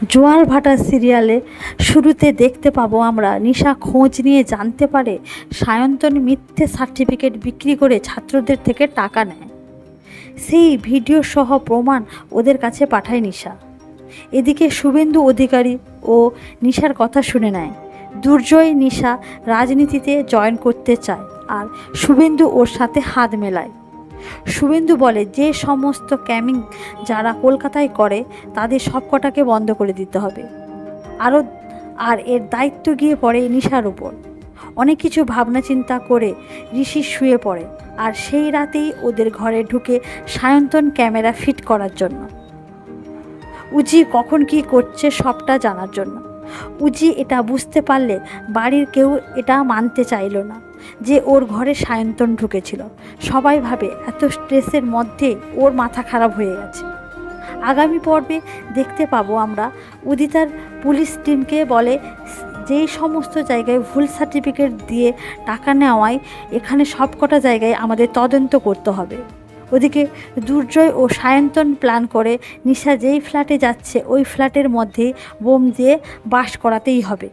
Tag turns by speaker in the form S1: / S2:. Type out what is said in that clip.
S1: জোয়ার ভাটা সিরিয়ালে শুরুতে দেখতে পাবো আমরা নিশা খোঁজ নিয়ে জানতে পারে সায়ন্তন মিথ্যে সার্টিফিকেট বিক্রি করে ছাত্রদের থেকে টাকা নেয়। সেই ভিডিও সহ প্রমাণ ওদের কাছে পাঠায় নিশা। এদিকে শুভেন্দু অধিকারী ও নিশার কথা শুনে নেয়। দুর্জয় নিশা রাজনীতিতে জয়েন করতে চায় আর শুভেন্দু ওর সাথে হাত মেলায়। শুভেন্দু বলে যে সমস্ত ক্যামিং যারা কলকাতায় করে তাদের সবকটাকে বন্ধ করে দিতে হবে। আর এর দায়িত্ব গিয়ে পড়ে নিশার উপর। অনেক কিছু ভাবনা চিন্তা করে ঋষি শুয়ে পড়ে আর সেই রাতেই ওদের ঘরে ঢুকে সায়ন্তন ক্যামেরা ফিট করার জন্য, উজি কখন কি করছে সবটা জানার জন্য। উজি এটা বুঝতে পারলে বাড়ির কেউ এটা মানতে চাইল না যে ওর ঘরে সায়ন্তন ঢুকেছিল। সবাই ভাবে এত স্ট্রেসের মধ্যে ওর মাথা খারাপ হয়ে গেছে। আগামী পর্বে দেখতে পাবো আমরা উদিতার পুলিশ টিমকে বলে যেই সমস্ত জায়গায় ভুল সার্টিফিকেট দিয়ে টাকা নেওয়ায় এখানে সবকটা জায়গায় আমাদের তদন্ত করতে হবে। ওদিকে দুর্জয় ও সায়ন্তন প্ল্যান করে নিশা যেই ফ্ল্যাটে যাচ্ছে ওই ফ্ল্যাটের মধ্যেই বোম দিয়ে বাস করাতেই হবে।